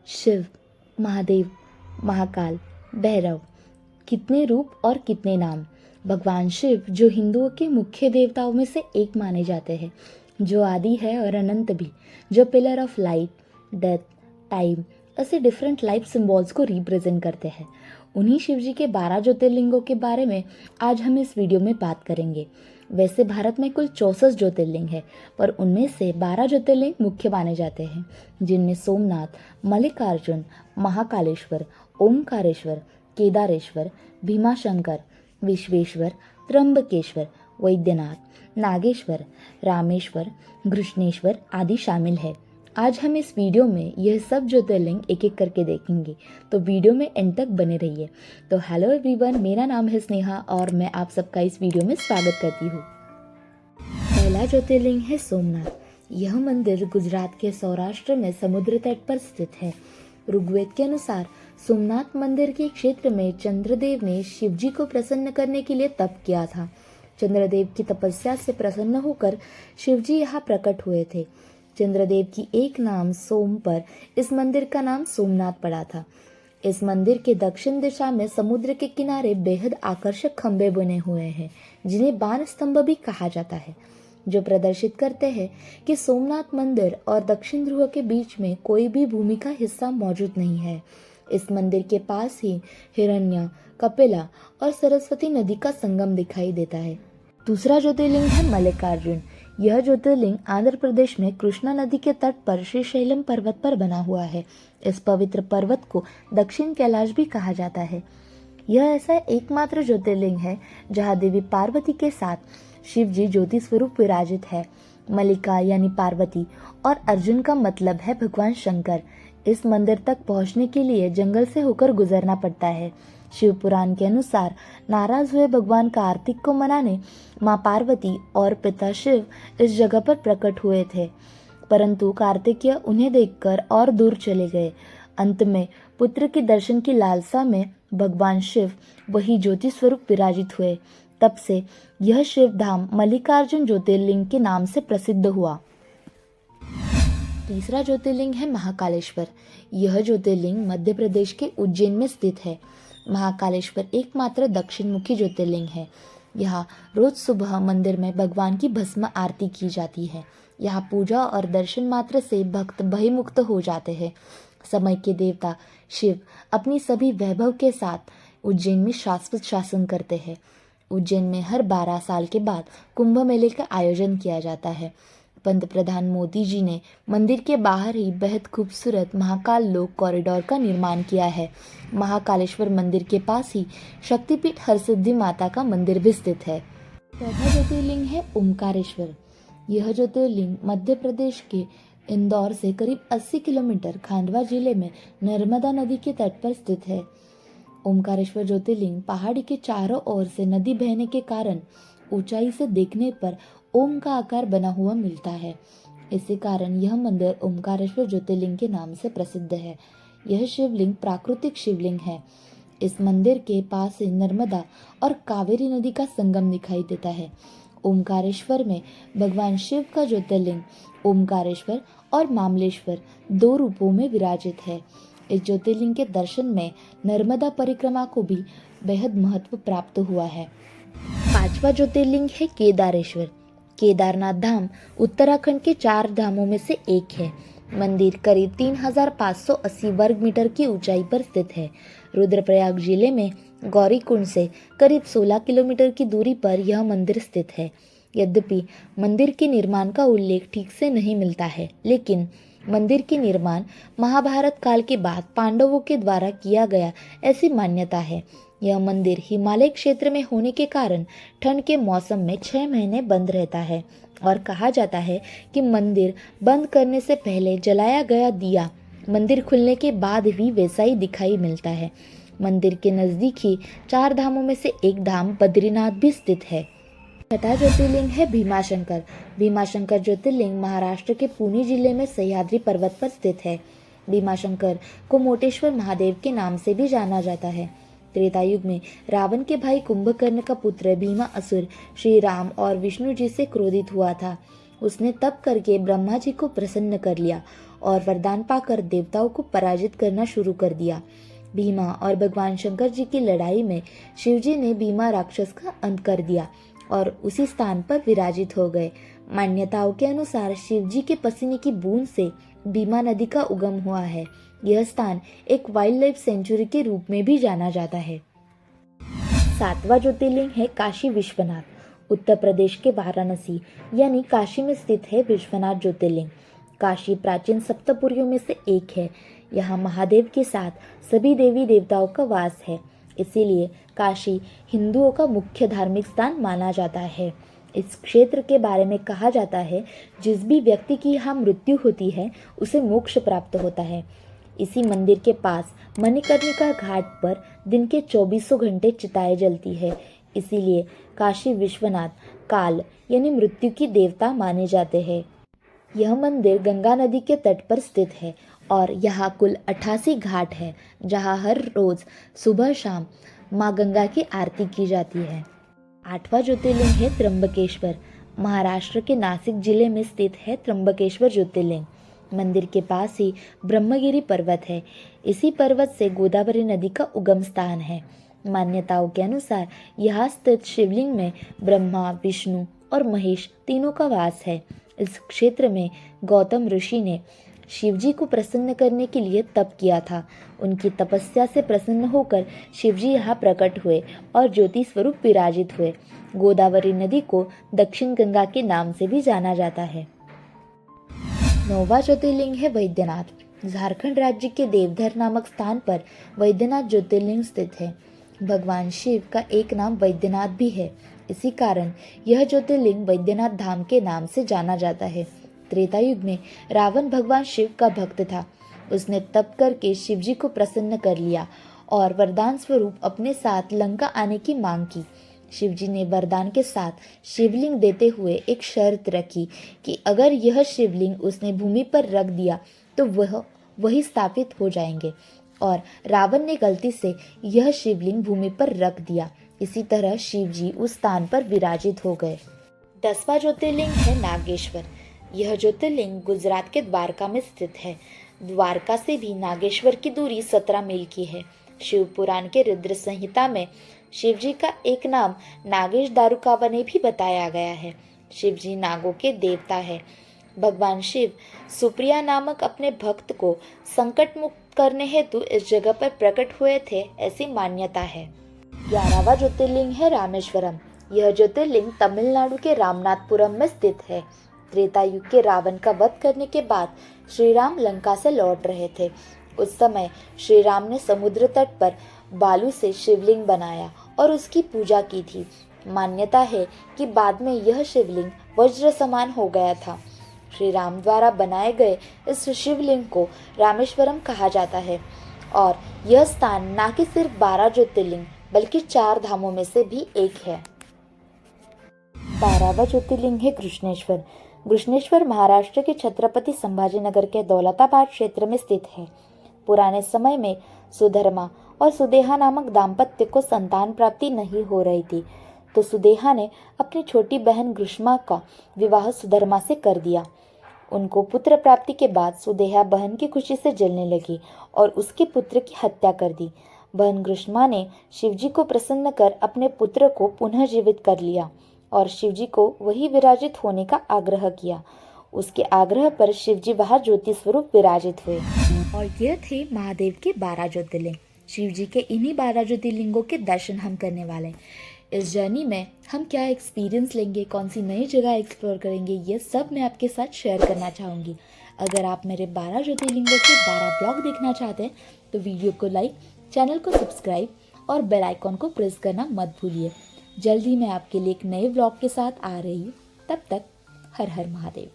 शिव, महादेव, महाकाल, भैरव, कितने रूप और कितने नाम। भगवान शिव जो हिंदुओं के मुख्य देवताओं में से एक माने जाते हैं, जो आदि है और अनंत भी, जो pillar of light, death, time ऐसे डिफरेंट लाइफ सिंबल्स को रिप्रेजेंट करते हैं। उन्हीं शिव जी के 12 ज्योतिर्लिंगों के बारे में आज हम इस वीडियो में बात करेंगे। वैसे भारत में कुल 64 ज्योतिर्लिंग है, पर उनमें से 12 ज्योतिर्लिंग मुख्य माने जाते हैं, जिनमें सोमनाथ, मल्लिकार्जुन, महाकालेश्वर, ओमकारेश्वर, केदारेश्वर, भीमाशंकर, विश्वेश्वर, त्र्यंबकेश्वर, वैद्यनाथ, नागेश्वर, रामेश्वर, घृष्णेश्वर आदि शामिल है। आज हम इस वीडियो में यह सब ज्योतिर्लिंग एक एक करके देखेंगे, तो वीडियो में एंड तक बने रहिए। तो हेलो एवरीवन, मेरा नाम है स्नेहा और मैं आप सबका इस वीडियो में स्वागत करती हूँ। पहला ज्योतिर्लिंग है सोमनाथ। यह मंदिर गुजरात के सौराष्ट्र में समुद्र तट पर स्थित है। ऋग्वेद के अनुसार सोमनाथ मंदिर के क्षेत्र में चंद्रदेव ने शिव जी को प्रसन्न करने के लिए तप किया था। चंद्रदेव की तपस्या से प्रसन्न होकर शिव जी यहाँ प्रकट हुए थे। चंद्रदेव की एक नाम सोम पर इस मंदिर का नाम सोमनाथ पड़ा था। इस मंदिर के दक्षिण दिशा में समुद्र के किनारे बेहद आकर्षक खंभे बने हुए हैं, जिन्हें बाण स्तंभ भी कहा जाता है, जो प्रदर्शित करते हैं कि सोमनाथ मंदिर और दक्षिण ध्रुव के बीच में कोई भी भूमि का हिस्सा मौजूद नहीं है। इस मंदिर के पास ही हिरण्य, कपिला और सरस्वती नदी का संगम दिखाई देता है। दूसरा ज्योतिर्लिंग है मल्लिकार्जुन। यह ज्योतिर्लिंग आंध्र प्रदेश में कृष्णा नदी के तट पर श्रीशैलम पर्वत पर बना हुआ है। इस पवित्र पर्वत को दक्षिण कैलाश भी कहा जाता है। यह ऐसा एकमात्र ज्योतिर्लिंग है जहाँ देवी पार्वती के साथ शिव जी ज्योति स्वरूप विराजित है। मल्लिका यानी पार्वती और अर्जुन का मतलब है भगवान शंकर। इस मंदिर तक पहुंचने के लिए जंगल से होकर गुजरना पड़ता है। शिव पुराण के अनुसार नाराज हुए भगवान कार्तिक को मनाने माँ पार्वती और पिता शिव इस जगह पर प्रकट हुए थे, परंतु कार्तिकेय उन्हें देखकर और दूर चले गए। अंत में पुत्र के दर्शन की लालसा में भगवान शिव वही ज्योति स्वरूप विराजित हुए। तब से यह शिव धाम मल्लिकार्जुन ज्योतिर्लिंग के नाम से प्रसिद्ध हुआ। तीसरा ज्योतिर्लिंग है महाकालेश्वर। यह ज्योतिर्लिंग मध्य प्रदेश के उज्जैन में स्थित है। महाकालेश्वर एकमात्र दक्षिण मुखी ज्योतिर्लिंग है। यहाँ रोज सुबह मंदिर में भगवान की भस्म आरती की जाती है। यहाँ पूजा और दर्शन मात्र से भक्त भयमुक्त हो जाते हैं। समय के देवता शिव अपनी सभी वैभव के साथ उज्जैन में शाश्वत शासन करते हैं। उज्जैन में हर 12 साल के बाद कुंभ मेले का आयोजन किया जाता है। पंतप्रधान मोदी जी ने मंदिर के बाहर ही बेहद खूबसूरत महाकाल लोक कॉरिडोर का निर्माण किया है। महाकालेश्वर मंदिर के पास ही शक्तिपीठ हरसिद्धि माता का मंदिर भी स्थित है। चौथा ज्योतिर्लिंग है ओमकारेश्वर। यह ज्योतिर्लिंग मध्य प्रदेश के इंदौर से करीब 80 किलोमीटर खांडवा जिले में नर्मदा नदी के तट पर स्थित है। ओमकारेश्वर ज्योतिर्लिंग पहाड़ी के चारों ओर से नदी बहने के कारण ऊंचाई से देखने पर ओम का आकार बना हुआ मिलता है। इसी कारण यह मंदिर ओमकारेश्वर ज्योतिर्लिंग के नाम से प्रसिद्ध है। यह शिवलिंग प्राकृतिक शिवलिंग है। इस मंदिर के पास से नर्मदा और कावेरी नदी का संगम दिखाई देता है। ओमकारेश्वर में भगवान शिव का ज्योतिर्लिंग ओमकारेश्वर और मामलेश्वर 2 रूपों में विराजित है। इस ज्योतिर्लिंग के दर्शन में नर्मदा परिक्रमा को भी बेहद महत्व प्राप्त हुआ है। 5वां ज्योतिर्लिंग है केदारेश्वर। केदारनाथ धाम उत्तराखंड के 4 धामों में से एक है। मंदिर करीब 3580 वर्ग मीटर की ऊंचाई पर स्थित है। रुद्रप्रयाग जिले में गौरीकुंड से करीब 16 किलोमीटर की दूरी पर यह मंदिर स्थित है। यद्यपि मंदिर के निर्माण का उल्लेख ठीक से नहीं मिलता है, लेकिन मंदिर के निर्माण महाभारत काल के बाद पांडवों के द्वारा किया गया ऐसी मान्यता है। यह मंदिर हिमालय क्षेत्र में होने के कारण ठंड के मौसम में 6 महीने बंद रहता है और कहा जाता है कि मंदिर बंद करने से पहले जलाया गया दिया मंदिर खुलने के बाद भी वैसा ही दिखाई मिलता है। मंदिर के नज़दीक ही 4 धामों में से एक धाम बद्रीनाथ भी स्थित है। छठा ज्योतिर्लिंग है भीमाशंकर। भीमाशंकर ज्योतिर्लिंग महाराष्ट्र के पुणे जिले में सह्याद्री पर्वत पर स्थित है। भीमाशंकर को मोटेश्वर महादेव के नाम से भी जाना जाता है। त्रेता युग में रावण के भाई कुंभकर्ण का पुत्र भीमा असुर श्री राम और विष्णु जी से क्रोधित हुआ था। उसने तप करके ब्रह्मा जी को प्रसन्न कर लिया और वरदान पाकर देवताओं को पराजित करना शुरू कर दिया। भीमा और भगवान शंकर जी की लड़ाई में शिवजी ने भीमा राक्षस का अंत कर दिया और उसी स्थान पर विराजित हो गए। मान्यताओं के अनुसार शिवजी के पसीने की बूंद से भीमा नदी का उगम हुआ है। यह स्थान एक वाइल्ड लाइफ सेंचुरी के रूप में भी जाना जाता है। 7वां ज्योतिर्लिंग है काशी विश्वनाथ। उत्तर प्रदेश के वाराणसी यानी काशी में स्थित है विश्वनाथ ज्योतिर्लिंग। काशी प्राचीन सप्तपुरियों में से एक है। यहाँ महादेव के साथ सभी देवी देवताओं का वास है, इसीलिए काशी हिंदुओं का मुख्य धार्मिक स्थान माना जाता है। इस क्षेत्र के बारे में कहा जाता है, जिस भी व्यक्ति की यहाँ मृत्यु होती है उसे मोक्ष प्राप्त होता है। इसी मंदिर के पास मणिकर्णिका घाट पर दिन के 24 घंटे चिताएं जलती है, इसीलिए काशी विश्वनाथ काल यानी मृत्यु की देवता माने जाते हैं। यह मंदिर गंगा नदी के तट पर स्थित है और यहाँ कुल 88 घाट है, जहाँ हर रोज सुबह शाम माँ गंगा की आरती की जाती है। 8वां ज्योतिर्लिंग है त्र्यंबकेश्वर। महाराष्ट्र के नासिक जिले में स्थित है त्र्यंबकेश्वर ज्योतिर्लिंग। मंदिर के पास ही ब्रह्मगिरी पर्वत है। इसी पर्वत से गोदावरी नदी का उगम स्थान है। मान्यताओं के अनुसार यहाँ स्थित शिवलिंग में ब्रह्मा, विष्णु और महेश तीनों का वास है। इस क्षेत्र में गौतम ऋषि ने शिवजी को प्रसन्न करने के लिए तप किया था। उनकी तपस्या से प्रसन्न होकर शिवजी यहाँ प्रकट हुए और ज्योति स्वरूप विराजित हुए। गोदावरी नदी को दक्षिण गंगा के नाम से भी जाना जाता है। 9वां ज्योतिर्लिंग है वैद्यनाथ। झारखंड राज्य के देवधर नामक स्थान पर वैद्यनाथ ज्योतिर्लिंग स्थित है। भगवान शिव का एक नाम वैद्यनाथ भी है, इसी कारण यह ज्योतिर्लिंग वैद्यनाथ धाम के नाम से जाना जाता है। त्रेता युग में रावण भगवान शिव का भक्त था। उसने तप करके शिवजी को प्रसन्न कर लिया और वरदान स्वरूप अपने साथ लंका आने की मांग की। शिवजी ने वरदान के साथ शिवलिंग देते हुए एक शर्त रखी कि अगर यह शिवलिंग उसने भूमि पर रख दिया तो वही स्थापित हो जाएंगे, और रावण ने गलती से यह शिवलिंग भूमि पर रख दिया। इसी तरह शिवजी उस स्थान पर विराजित हो गए। 10वां ज्योतिर्लिंग है नागेश्वर। यह ज्योतिर्लिंग गुजरात के द्वारका में स्थित है। द्वारका से भी नागेश्वर की दूरी 17 मील की है। शिव पुराण के रुद्र संहिता में शिवजी का एक नाम नागेश दारुकावने भी बताया गया है। शिवजी नागों के देवता है। भगवान शिव सुप्रिया नामक अपने भक्त को संकट मुक्त करने हेतु इस जगह पर प्रकट हुए थे, ऐसी मान्यता है। 11वां ज्योतिर्लिंग है रामेश्वरम। यह ज्योतिर्लिंग तमिलनाडु के रामनाथपुरम में स्थित है। त्रेता युग के रावण का वध करने के बाद श्री राम लंका से लौट रहे थे। उस समय श्री राम ने समुद्र तट पर बालू से शिवलिंग बनाया और उसकी पूजा की थी। मान्यता है कि बाद में यह शिवलिंग वज्र समान हो गया था। श्री राम द्वारा बनाए गए इस शिवलिंग को रामेश्वरम कहा जाता है और यह स्थान न कि सिर्फ 12 ज्योतिर्लिंग बल्कि 4 धामों में से भी एक है। 12वां ज्योतिर्लिंग है कृष्णेश्वर। कृष्णेश्वर महाराष्ट्र के छत्रपति संभाजीनगर के दौलताबाद क्षेत्र में स्थित है। पुराने समय में सुधर्मा और सुदेहा नामक दाम्पत्य को संतान प्राप्ति नहीं हो रही थी, तो सुदेहा ने अपनी छोटी बहन ग्रीष्मा का विवाह सुधर्मा से कर दिया। उनको पुत्र प्राप्ति के बाद सुदेहा बहन की खुशी से जलने लगी और उसके पुत्र की हत्या कर दी। बहन ग्रीष्मा ने शिवजी को प्रसन्न कर अपने पुत्र को पुनः जीवित कर लिया और शिवजी को वही विराजित होने का आग्रह किया। उसके आग्रह पर शिवजी वहाँ ज्योति स्वरूप विराजित हुए। और यह थे महादेव के 12 ज्योतिर्लिंग। शिवजी के इन्हीं 12 ज्योतिर्लिंगों के दर्शन हम करने वाले हैं। इस जर्नी में हम क्या एक्सपीरियंस लेंगे, कौन सी नई जगह एक्सप्लोर करेंगे, ये सब मैं आपके साथ शेयर करना चाहूँगी। अगर आप मेरे 12 ज्योतिर्लिंगों के 12 ब्लॉग देखना चाहते हैं तो वीडियो को लाइक, चैनल को सब्सक्राइब और बेल आइकॉन को प्रेस करना मत भूलिए। जल्द ही मैं आपके लिए एक नए ब्लॉग के साथ आ रही हूँ। तब तक हर हर महादेव।